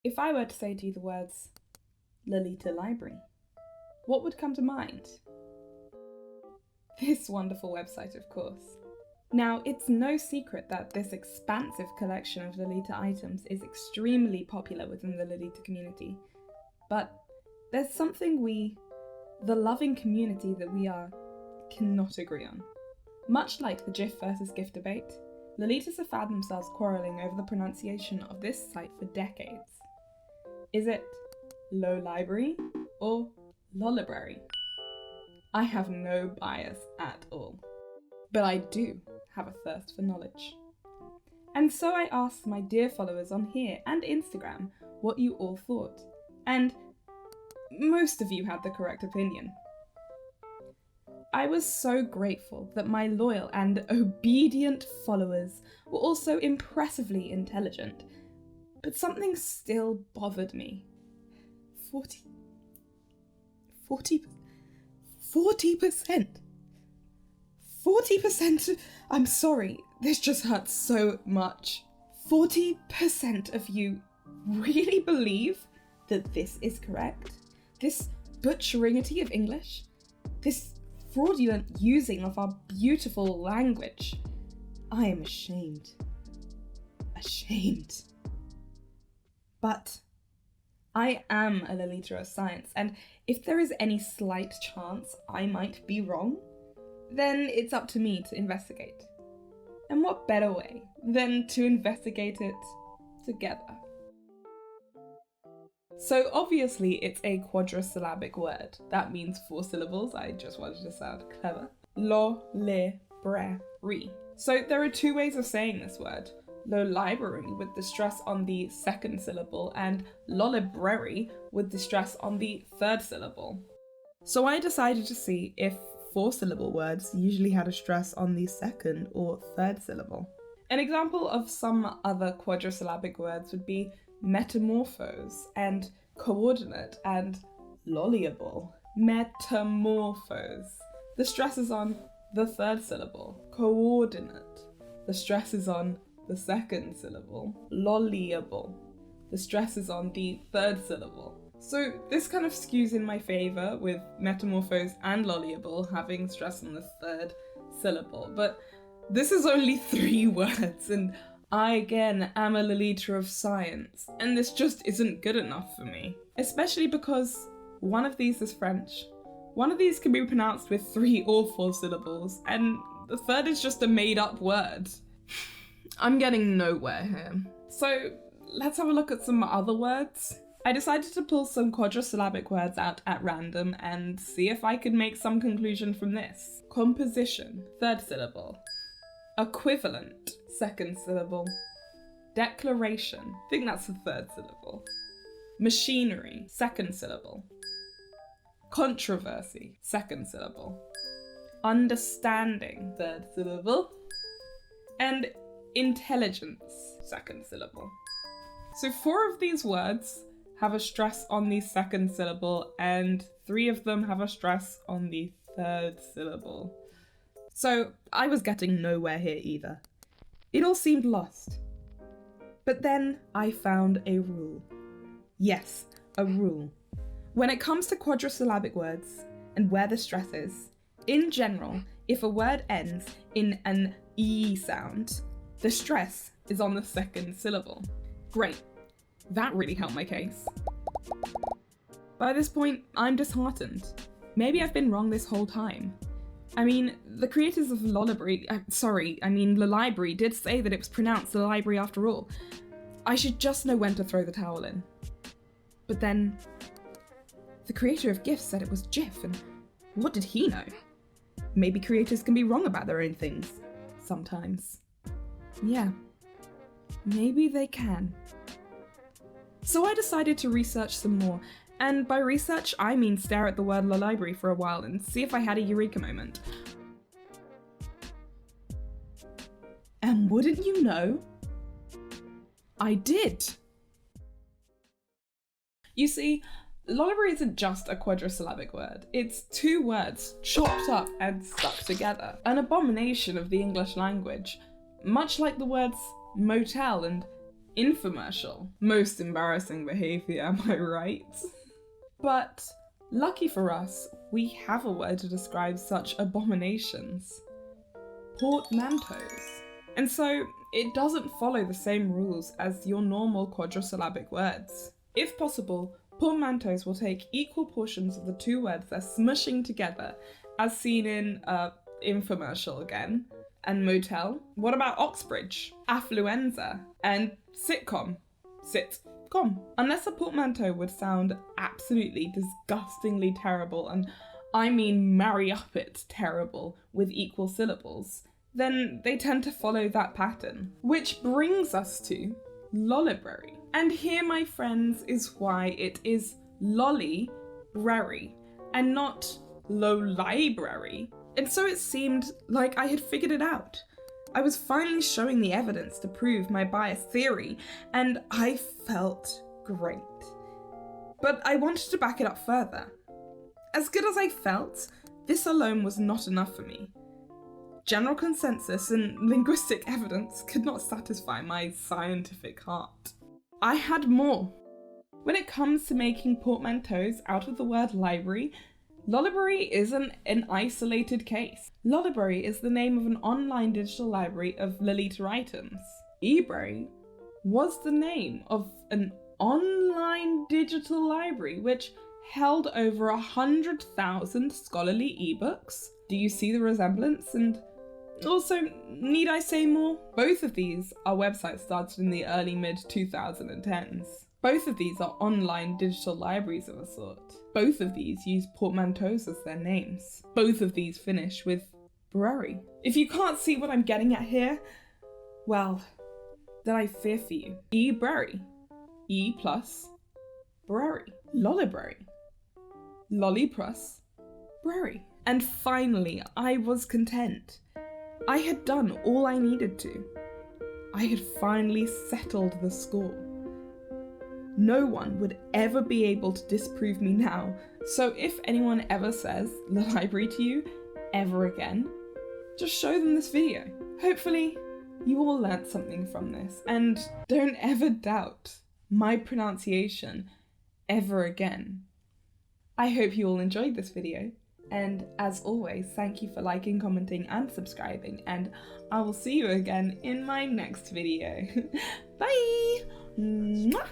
If I were to say to you the words Lolita Library, what would come to mind? This wonderful website, of course. Now, it's no secret that this expansive collection of Lolita items is extremely popular within the Lolita community, but there's something we, the loving community that we are, cannot agree on. Much like the GIF versus GIF debate, Lolitas have found themselves quarrelling over the pronunciation of this site for decades. Is it lolibrary or lolibrary? I have no bias at all, but I do have a thirst for knowledge. And so I asked my dear followers on here and Instagram what you all thought, and most of you had the correct opinion. I was so grateful that my loyal and obedient followers were also impressively intelligent, but something still bothered me. 40%. 40%, I'm sorry, this just hurts so much. 40% of you really believe that this is correct? This butcheringity of English? This fraudulent using of our beautiful language? I am ashamed. Ashamed. But I am a Lolita of science, and if there is any slight chance I might be wrong, then it's up to me to investigate. And what better way than to investigate it together? So obviously it's a quadrisyllabic word. That means 4 syllables. I just wanted to sound clever. Lolibrary. So there are 2 ways of saying this word. Lolibrary with the stress on the 2nd syllable and lolibrary with the stress on the 3rd syllable. So I decided to see if 4-syllable words usually had a stress on the 2nd or 3rd syllable. An example of some other quadrisyllabic words would be metamorphose and coordinate and lolliable. Metamorphose. The stress is on the 3rd syllable. Coordinate. The stress is on the 2nd syllable. Lolliable. The stress is on the 3rd syllable. So this kind of skews in my favour with metamorphose and lolliable having stress on the 3rd syllable, but this is only 3 words and I again am a Lolita of science and this just isn't good enough for me. Especially because one of these is French, one of these can be pronounced with 3 or 4 syllables, and the 3rd is just a made up word. I'm getting nowhere here. So let's have a look at some other words. I decided to pull some quadrisyllabic words out at random and see if I could make some conclusion from this. Composition, 3rd syllable. Equivalent, 2nd syllable. Declaration, I think that's the 3rd syllable. Machinery, 2nd syllable. Controversy, 2nd syllable. Understanding, 3rd syllable. And intelligence, 2nd syllable. So 4 of these words have a stress on the 2nd syllable and 3 of them have a stress on the 3rd syllable. So I was getting nowhere here either. It all seemed lost. But then I found a rule. Yes, a rule. When it comes to quadrisyllabic words and where the stress is, in general, if a word ends in an E sound, the stress is on the 2nd syllable. Great. That really helped my case. By this point, I'm disheartened. Maybe I've been wrong this whole time. I mean, the creators of Lolibrary, Lolibrary did say that it was pronounced the library after all. I should just know when to throw the towel in. But then, the creator of GIF said it was GIF, and what did he know? Maybe creators can be wrong about their own things. Sometimes. Yeah. Maybe they can. So I decided to research some more, and by research I mean stare at the word lolibrary for a while and see if I had a eureka moment. And wouldn't you know, I did. You see, lolibrary isn't just a quadrisyllabic word, it's 2 words chopped up and stuck together. An abomination of the English language, much like the words motel and Infomercial. Most embarrassing behaviour, am I right? But lucky for us, we have a word to describe such abominations. Portmanteaus. And so it doesn't follow the same rules as your normal quadrisyllabic words. If possible, portmanteaus will take equal portions of the two words they're smushing together, as seen in infomercial again, and motel. What about Oxbridge, affluenza, and sitcom? Sitcom. Unless a portmanteau would sound absolutely disgustingly terrible, and I mean marry up it terrible, with equal syllables, then they tend to follow that pattern. Which brings us to lolibrary. And here, my friends, is why it is lolibrary and not lolibrary. And so it seemed like I had figured it out. I was finally showing the evidence to prove my biased theory, and I felt great. But I wanted to back it up further. As good as I felt, this alone was not enough for me. General consensus and linguistic evidence could not satisfy my scientific heart. I had more. When it comes to making portmanteaus out of the word library, Lolibrary isn't an isolated case. Lolibrary is the name of an online digital library of Lolita items. eBrary was the name of an online digital library which held over 100,000 scholarly ebooks. Do you see the resemblance? And also, need I say more? Both of these are websites started in the early mid-2010s. Both of these are online digital libraries of a sort. Both of these use portmanteaus as their names. Both of these finish with brary. If you can't see what I'm getting at here, well, then I fear for you. eBrary. E plus brary. Lolibrary. Lolly plus brary. And finally, I was content. I had done all I needed to. I had finally settled the score. No one would ever be able to disprove me now, so if anyone ever says the library to you, ever again, just show them this video. Hopefully, you all learnt something from this, and don't ever doubt my pronunciation ever again. I hope you all enjoyed this video, and as always, thank you for liking, commenting, and subscribing, and I will see you again in my next video. Bye! Mwah!